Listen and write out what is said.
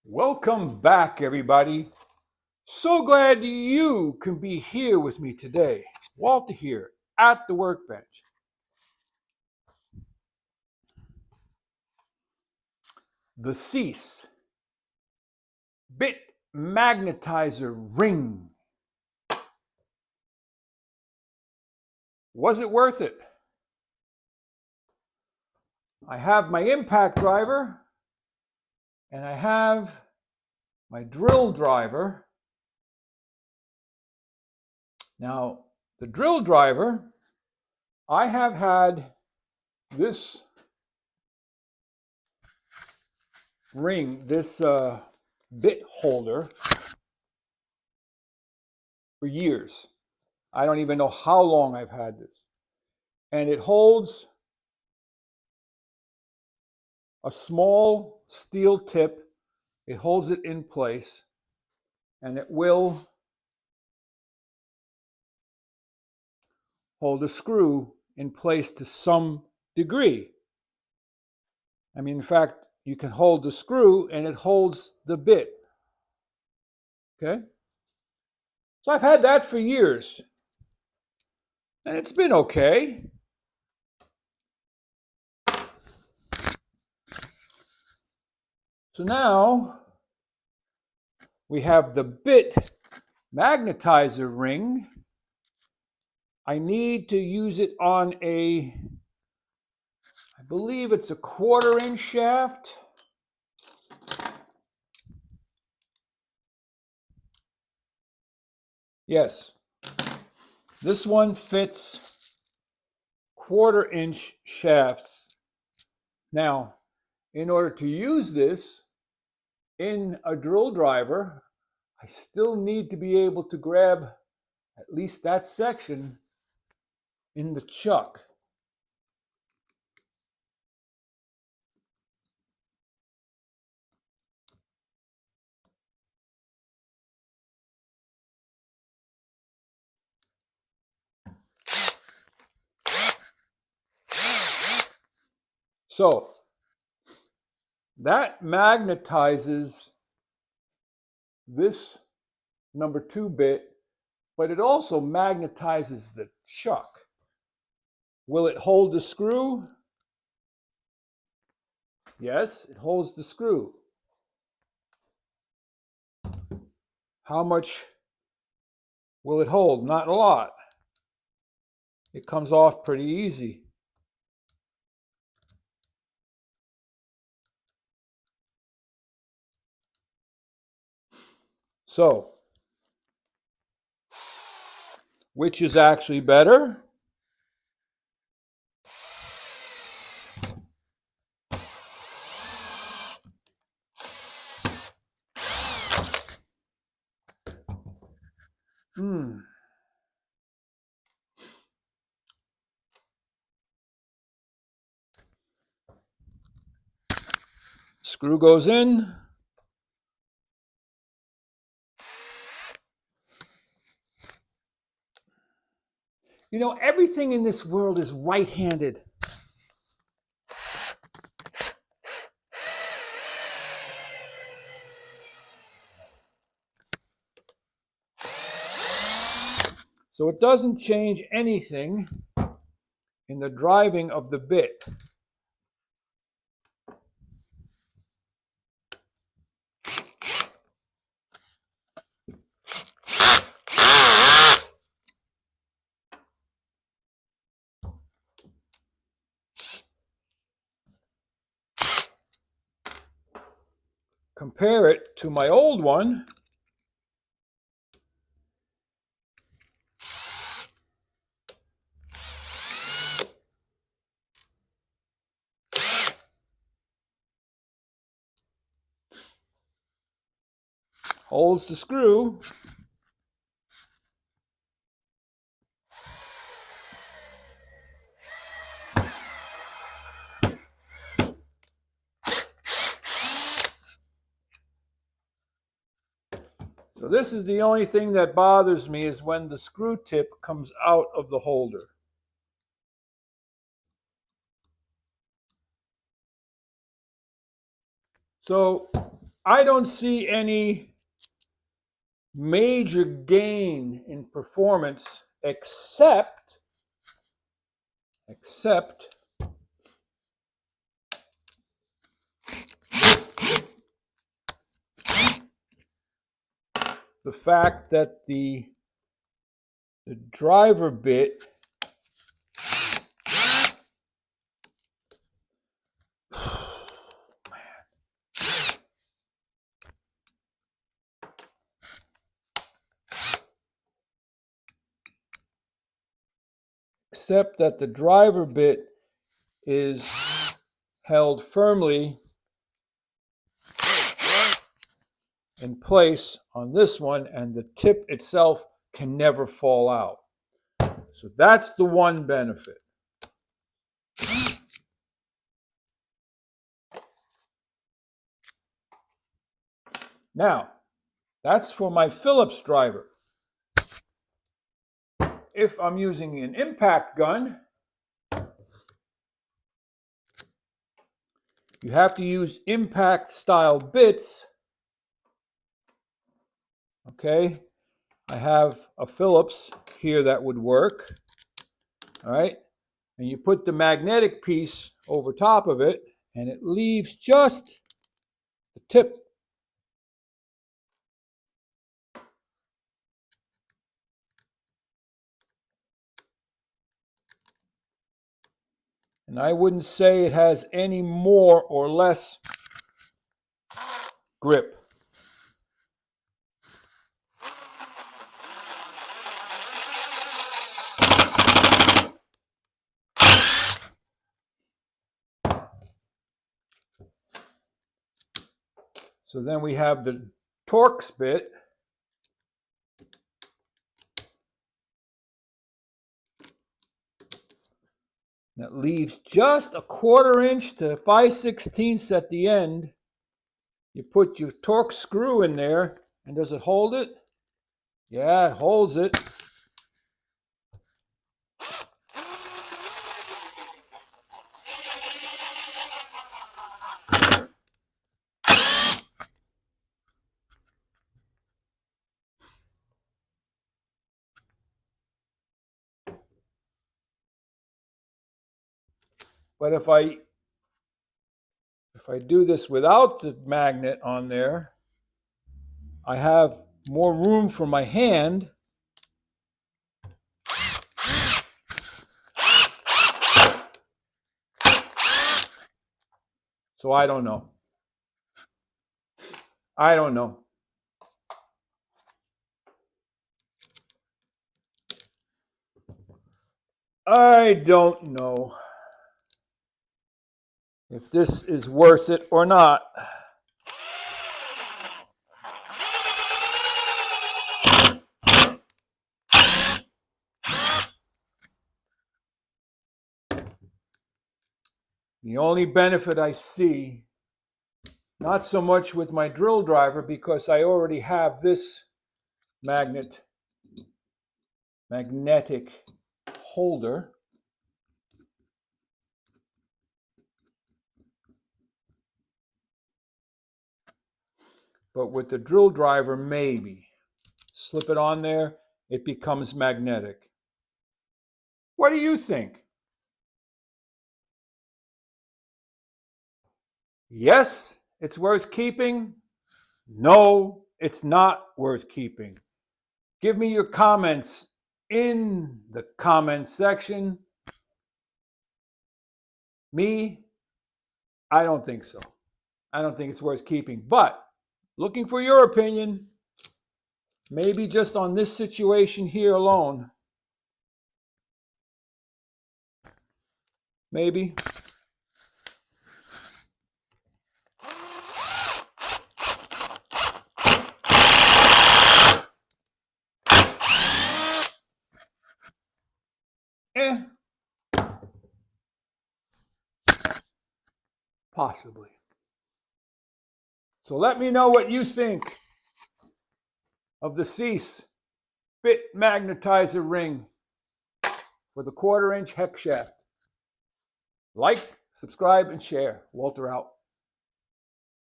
Welcome back, everybody. So glad you can be here with me today. Walter here at the workbench. The SEESE bit magnetizer ring. Was it worth it? I have my impact driver and I have my drill driver. Now, the drill driver, I have had this ring, this bit holder for years. I don't even know how long I've had this. And it holds a small steel tip. It holds it in place and it will hold a screw in place to some degree. I mean, in fact, you can hold the screw and it holds the bit. Okay? So I've had that for years and it's been okay. So now we have the bit magnetizer ring. I need to use it on I believe it's a 1/4-inch shaft. Yes, this one fits 1/4-inch shafts. Now, in order to use this in a drill driver, I still need to be able to grab at least that section in the chuck. So that magnetizes this number 2 bit, but it also magnetizes the chuck. Will it hold the screw? Yes, it holds the screw. How much will it hold? Not a lot. It comes off pretty easy. So, which is actually better? Screw goes in. You know, everything in this world is right-handed. So it doesn't change anything in the driving of the bit. Compare it to my old one. Holds the screw. So this is the only thing that bothers me, is when the screw tip comes out of the holder. So I don't see any major gain in performance except the fact that the driver bit is held firmly in place on this one, and the tip itself can never fall out. So that's the one benefit. Now, that's for my Phillips driver. If I'm using an impact gun, you have to use impact style bits. Okay, I have a Phillips here that would work. All right, and you put the magnetic piece over top of it, and it leaves just the tip. And I wouldn't say it has any more or less grip. So then we have the Torx bit. That leaves just a 1/4 inch to 5/16 at the end. You put your Torx screw in there, and does it hold it? Yeah, it holds it. But if I do this without the magnet on there, I have more room for my hand. So I don't know. I don't know. I don't know if this is worth it or not. The only benefit I see, not so much with my drill driver, because I already have this magnetic holder. But with the drill driver, maybe. Slip it on there, it becomes magnetic. What do you think? Yes, it's worth keeping. No, it's not worth keeping. Give me your comments in the comments section. Me, I don't think so. I don't think it's worth keeping. But looking for your opinion, maybe just on this situation here alone. Maybe. Possibly. So let me know what you think of the SEESE bit magnetizer ring for the 1/4 inch hex shaft. Like, subscribe, and share. Walter out.